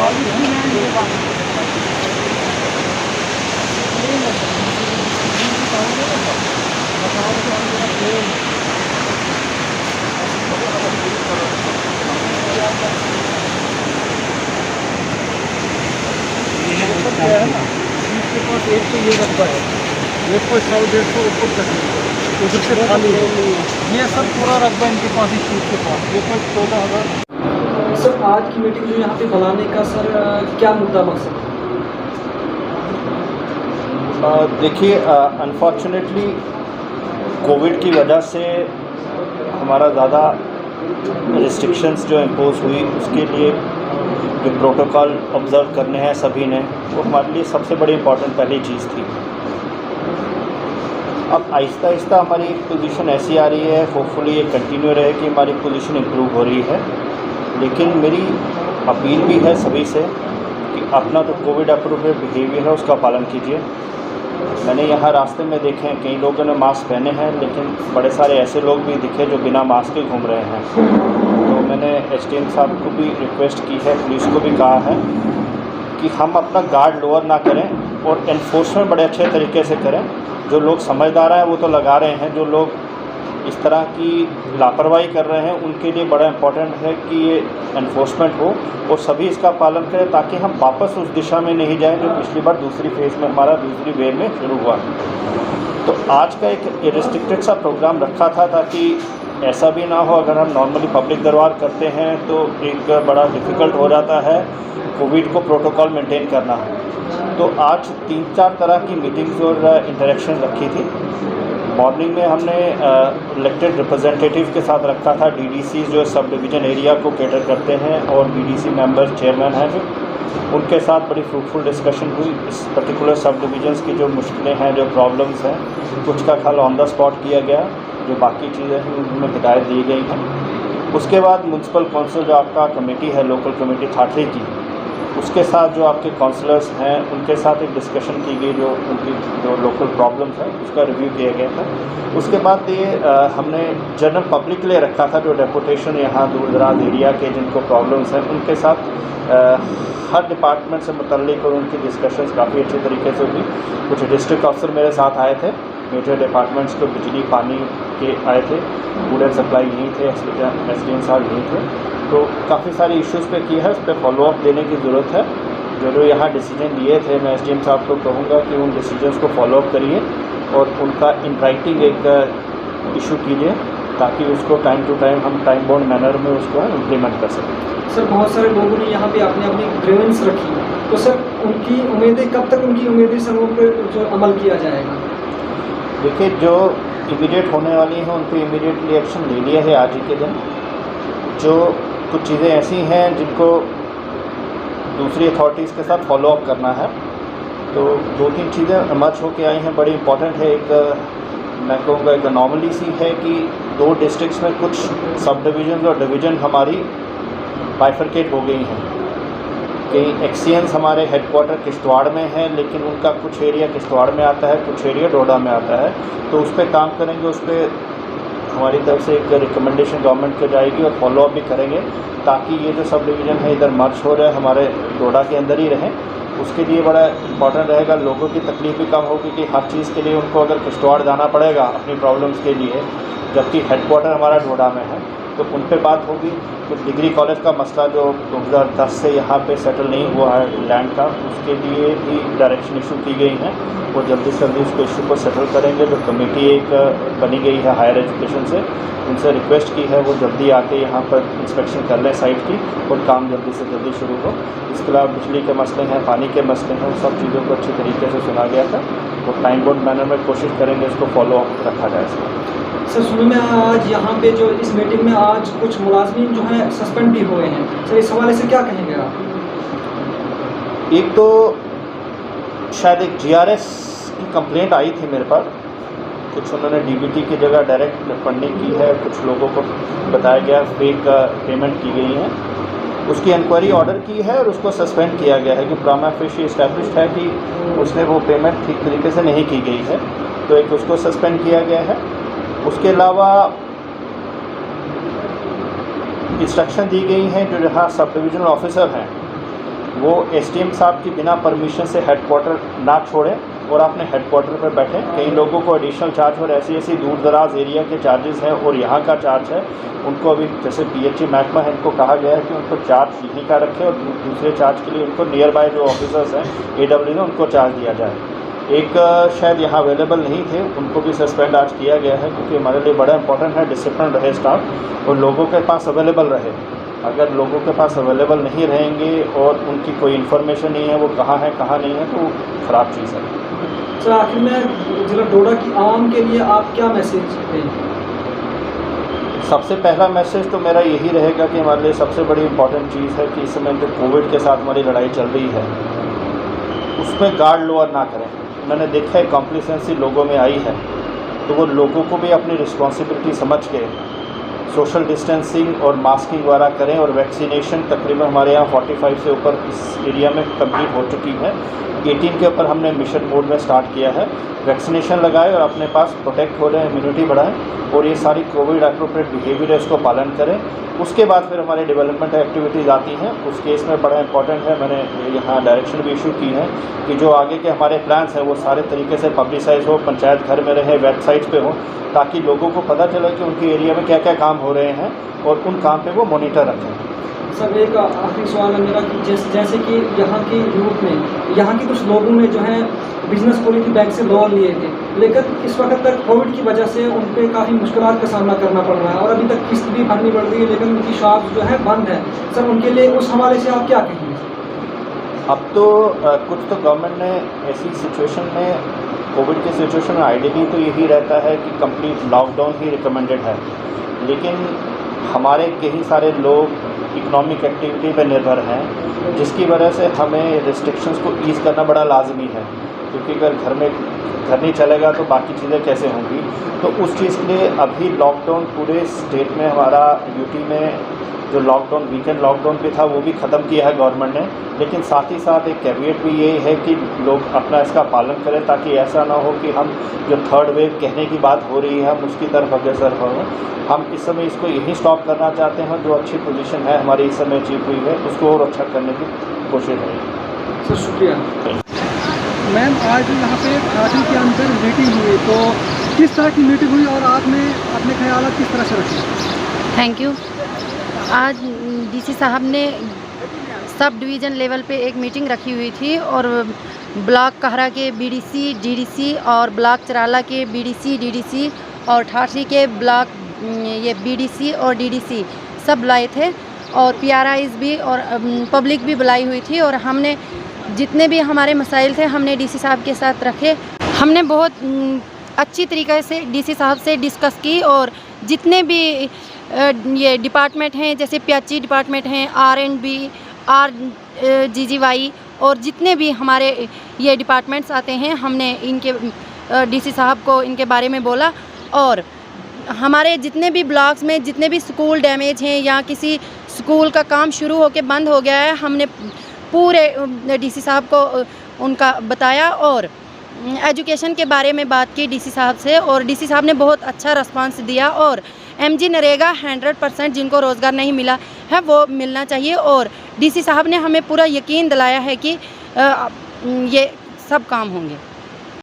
है ना, इसके पास एक तो ये रखता है, एक को 100-150 ऊपर तक उधर से खाली है। ये सब पूरा रकबा इनके पास इस चीज़ के पास, ये कोई 14,000। सर आज की मीटिंग जो यहाँ पे बुलाने का सर क्या मुद्दा मकसद है? देखिए, अनफॉर्चुनेटली कोविड की वजह से हमारा ज़्यादा रिस्ट्रिक्शंस जो इम्पोज हुई, उसके लिए जो प्रोटोकॉल ऑब्ज़र्व करने हैं सभी ने, वो हमारे लिए सबसे बड़ी इम्पॉर्टेंट पहली चीज़ थी। अब आहिस्ता आहिस्ता हमारी एक पोजीशन ऐसी आ रही है, होपफुली ये कंटिन्यू रहे कि हमारी पोजीशन इम्प्रूव हो रही है। लेकिन मेरी अपील भी है सभी से कि अपना जो कोविड अप्रोप्रिएट बिहेवियर है उसका पालन कीजिए। मैंने यहाँ रास्ते में देखे हैं कई लोगों ने मास्क पहने हैं, लेकिन बड़े सारे ऐसे लोग भी दिखे जो बिना मास्क के घूम रहे हैं। तो मैंने एसडीएम साहब को भी रिक्वेस्ट की है, पुलिस को भी कहा है कि हम अपना गार्ड लोअर ना करें और एनफोर्समेंट बड़े अच्छे तरीके से करें। जो लोग समझदार हैं वो तो लगा रहे हैं, जो लोग इस तरह की लापरवाही कर रहे हैं उनके लिए बड़ा इम्पोर्टेंट है कि ये एनफोर्समेंट हो और सभी इसका पालन करें, ताकि हम वापस उस दिशा में नहीं जाएं जो पिछली बार दूसरी फेज़ में हमारा दूसरी वेव में शुरू हुआ। तो आज का एक रिस्ट्रिक्टेड सा प्रोग्राम रखा था ताकि ऐसा भी ना हो, अगर हम नॉर्मली पब्लिक दरबार करते हैं तो एक बड़ा डिफ़िकल्ट हो जाता है कोविड को प्रोटोकॉल मेंटेन करना। तो आज 3-4 तरह की मीटिंग्स और इंटरेक्शन रखी थी। मॉर्निंग में हमने इलेक्टेड रिप्रेजेंटेटिव के साथ रखा था, डीडीसी जो सब डिवीज़न एरिया को कैटर करते हैं और डीडीसी मेंबर चेयरमैन हैं जो, उनके साथ बड़ी फ्रूटफुल डिस्कशन हुई। इस पर्टिकुलर सब डिवीजन्स की जो मुश्किलें हैं, जो प्रॉब्लम्स हैं, कुछ का हल ऑन द स्पॉट किया गया, जो बाकी चीज़ें हैं उनमें हिदायत दी गई हैं। उसके बाद म्यूनसिपल काउंसिल जो आपका कमेटी है, लोकल कमेटी थाटरी की, उसके साथ जो आपके काउंसलर्स हैं उनके साथ एक डिस्कशन की गई, जो उनकी जो लोकल प्रॉब्लम्स हैं उसका रिव्यू किया गया था। उसके बाद ये हमने जनरल पब्लिक के लिए रखा था, जो डेपुटेशन यहाँ दूर दराज एरिया के जिनको प्रॉब्लम्स हैं उनके साथ हर डिपार्टमेंट से मुतल्लिक और उनकी डिस्कशंस काफ़ी अच्छे तरीके से हुई। कुछ डिस्ट्रिक्ट अफसर मेरे साथ आए थे, मेजर डिपार्टमेंट्स को बिजली पानी के आए थे, फूड एंड सप्लाई यहीं थे, एसडीएम साहब यहीं थे। तो काफ़ी सारे इश्यूज़ पे किया है, उस पर फॉलोअप देने की ज़रूरत है। जो यहाँ डिसीजन लिए थे, मैं एसडीएम साहब को कहूँगा कि उन डिसीजंस को फॉलोअप करिए और उनका इन राइटिंग एक इशू कीजिए, ताकि उसको टाइम टू टाइम हम टाइम बाउंड मैनर में उसको इम्प्लीमेंट कर सकें। सर बहुत सारे लोगों ने यहाँ पे अपनी अपनी ग्रीवेंस रखी, तो सर उनकी उम्मीदें कब तक, उनकी उम्मीदें सर उन पर जो अमल किया जाएगा? देखिए, जो इमीडिएट होने वाली हैं उन पर इमीडिएटली एक्शन ले लिया है आज ही के दिन। जो कुछ चीज़ें ऐसी हैं जिनको दूसरी अथॉरिटीज़ के साथ फॉलोअप करना है, तो 2-3 चीज़ें इमर्ज होकर आई हैं, बड़ी इंपॉर्टेंट है। एक मैं कहूँगा एक अनॉमली सी है कि 2 डिस्ट्रिक्ट्स में कुछ सब डिवीज़न और डिवीज़न हमारी बाइफरकेट हो गई हैं। कई एक्सीएंस हमारे हेडक्वार्टर किश्तवाड़ में है, लेकिन उनका कुछ एरिया किश्तवाड़ में आता है, कुछ एरिया डोडा में आता है। तो उस पर काम करेंगे, उस पर हमारी तरफ से एक रिकमेंडेशन गवर्नमेंट को जाएगी और फॉलोअप भी करेंगे, ताकि ये जो सब डिवीज़न है इधर मर्ज हो रहे हैं हमारे डोडा के अंदर ही रहें। उसके लिए बड़ा इंपॉर्टेंट रहेगा, लोगों की तकलीफ भी कम होगी कि हर चीज़ के लिए उनको अगर किश्तवाड़ जाना पड़ेगा अपनी प्रॉब्लम्स के लिए, जबकि हेडक्वार्टर हमारा डोडा में है। तो उन पर बात होगी। कुछ डिग्री कॉलेज का मसला जो 2010 से यहाँ पे सेटल नहीं हुआ है लैंड का, उसके लिए भी डायरेक्शन इशू की गई हैं, वो जल्दी से जल्दी उसको इशू को सेटल करेंगे। जो कमेटी एक बनी गई है हायर एजुकेशन से, उनसे रिक्वेस्ट की है वो जल्दी आके यहाँ पर इंस्पेक्शन कर लें साइट की और काम जल्दी से जल्दी शुरू हो। इसके अलावा बिजली के मसले हैं, पानी के मसले हैं, उन सब चीज़ों को अच्छे तरीके से सुना गया था। वो टाइम बाउंड मैनर में कोशिश करेंगे इसको फॉलो अप रखा जाए। सर सुनो, मैं आज यहाँ पे जो इस मीटिंग में आज कुछ मुलाजमीन जो हैं सस्पेंड भी हुए हैं, सर इस हवाले से क्या कहेंगे आप? एक तो शायद एक जीआरएस की कंप्लेंट आई थी मेरे पास, कुछ उन्होंने डीबीटी की जगह डायरेक्ट फंडिंग की है, कुछ लोगों को बताया गया फेक पेमेंट की गई है। उसकी इंक्वायरी ऑर्डर की है और उसको सस्पेंड किया गया है कि प्राइमा फेशी इस्टेब्लिश्ड है कि उसने वो पेमेंट ठीक तरीके से नहीं की गई है, तो एक उसको सस्पेंड किया गया है। उसके अलावा इंस्ट्रक्शन दी गई हैं जो जहाँ सब डिविजनल ऑफिसर हैं वो एसडीएम साहब की बिना परमिशन से हेडक्वार्टर ना छोड़ें और अपने हेडक्वार्टर पर बैठें। कई लोगों को एडिशनल चार्ज और ऐसी ऐसी दूर दराज एरिया के चार्जेस हैं और यहाँ का चार्ज है, उनको अभी जैसे पीएचई महकमा है, इनको कहा गया है कि उनको चार्ज यहीं का रखें और दूसरे चार्ज के लिए उनको नियर बाय जो ऑफिसर्स हैं AW में उनको चार्ज दिया जाए। एक शायद यहाँ अवेलेबल नहीं थे, उनको भी सस्पेंड आज किया गया है, क्योंकि हमारे लिए बड़ा इंपॉर्टेंट है डिसिप्लिन रहे स्टाफ और लोगों के पास अवेलेबल रहे। अगर लोगों के पास अवेलेबल नहीं रहेंगे और उनकी कोई इन्फॉर्मेशन नहीं है वो कहाँ है कहाँ नहीं है, तो ख़राब चीज़ है। सर आखिर में जिला डोडा की आवाम के लिए आप क्या मैसेज देंगे? सबसे पहला मैसेज तो मेरा यही रहेगा कि हमारे लिए सबसे बड़ी इम्पॉर्टेंट चीज़ है कि इस समय जो कोविड के साथ हमारी लड़ाई चल रही है उसमें गार्ड लोअर ना करें। मैंने देखा है कॉम्प्लिसेंसी लोगों में आई है, तो वो लोगों को भी अपनी रिस्पॉन्सिबिलिटी समझ के सोशल डिस्टेंसिंग और मास्किंग वगैरह करें। और वैक्सीनेशन तकरीबन हमारे यहाँ 45 से ऊपर इस एरिया में कंप्लीट हो चुकी है। 18 के ऊपर हमने मिशन मोड में स्टार्ट किया है। वैक्सीनेशन लगाएं और अपने पास प्रोटेक्ट हो रहे इम्यूनिटी बढ़ाएं और ये सारी कोविड एप्रोप्रिएट बिहेवियर है उसको पालन करें। उसके बाद फिर हमारे डेवलपमेंट एक्टिविटीज़ आती हैं। उस केस में बड़ा इंपॉर्टेंट है, मैंने यहाँ डायरेक्शन भी इशू की है कि जो आगे के हमारे प्लान्स हैं वो सारे तरीके से पब्लिसाइज हो, पंचायत घर में रहे, वेबसाइट्स पे हो, ताकि लोगों को पता चले कि उनके एरिया में क्या क्या काम हो रहे हैं और उन काम पे वो मॉनिटर रखें। सर एक आखिरी सवाल है मेरा कि जैसे कि यहाँ की यूथ में, यहाँ के कुछ लोगों ने जो है बिजनेस खोली थी, बैंक से लोन लिए थे, लेकिन इस वक्त तक कोविड की वजह से उन पर काफ़ी मुश्किलात का सामना करना पड़ रहा है और अभी तक किस्त भी भरनी पड़ रही है, लेकिन उनकी शॉप जो है बंद है। सर उनके लिए उस हवाले से आप क्या कहेंगे? अब तो कुछ तो गवर्नमेंट ने ऐसी सिचुएशन में, कोविड की सिचुएशन में आइडियली तो यही रहता है कि कंप्लीट लॉकडाउन ही रिकमेंडेड है, लेकिन हमारे कई सारे लोग इकोनॉमिक एक्टिविटी पर निर्भर हैं, जिसकी वजह से हमें रिस्ट्रिक्शंस को ईज़ करना बड़ा लाजमी है, क्योंकि अगर घर नहीं चलेगा तो बाकी चीज़ें कैसे होंगी। तो उस चीज़ के लिए अभी लॉकडाउन पूरे स्टेट में, हमारा यूटी में जो लॉकडाउन वीकेंड लॉकडाउन पे था वो भी ख़त्म किया है गवर्नमेंट ने, लेकिन साथ ही साथ एक कैविएट भी ये है कि लोग अपना इसका पालन करें, ताकि ऐसा ना हो कि हम जो थर्ड वेव कहने की बात हो रही है हम उसकी तरफ अग्रसर हों। हम इस समय इसको यही स्टॉप करना चाहते हैं। जो अच्छी पोजीशन है हमारी इस समय अचीव हुई है उसको और अच्छा करने की कोशिश करें। सर शुक्रिया। मैम आज यहाँ पे पार्टी के अंदर मीटिंग हुई, तो किस तरह की मीटिंग हुई और आपने अपने ख्याल किस तरह से रखे? Thank you. आज डीसी साहब ने सब डिवीज़न लेवल पे एक मीटिंग रखी हुई थी और ब्लॉक कहरा के बीडीसी, डीडीसी और ब्लॉक चराला के बीडीसी, डीडीसी और ठाठरी के ब्लॉक ये बीडीसी और डीडीसी सब बुलाए थे और पीआरआईज भी और पब्लिक भी बुलाई हुई थी। और हमने जितने भी हमारे मसाइल थे हमने डीसी साहब के साथ रखे। हमने बहुत अच्छी तरीके से डीसी साहब से डिस्कस की और जितने भी ये डिपार्टमेंट हैं, जैसे पीएचई डिपार्टमेंट हैं, R&B, RGGY और जितने भी हमारे ये डिपार्टमेंट्स आते हैं, हमने इनके डीसी साहब को इनके बारे में बोला। और हमारे जितने भी ब्लॉक्स में जितने भी स्कूल डैमेज हैं या किसी स्कूल का काम शुरू होकर बंद हो गया है, हमने पूरे डीसी साहब को उनका बताया और एजुकेशन के बारे में बात की डीसी साहब से और डीसी साहब ने बहुत अच्छा रिस्पांस दिया। और MG नरेगा 100% जिनको रोज़गार नहीं मिला है वो मिलना चाहिए और डीसी साहब ने हमें पूरा यकीन दिलाया है कि ये सब काम होंगे।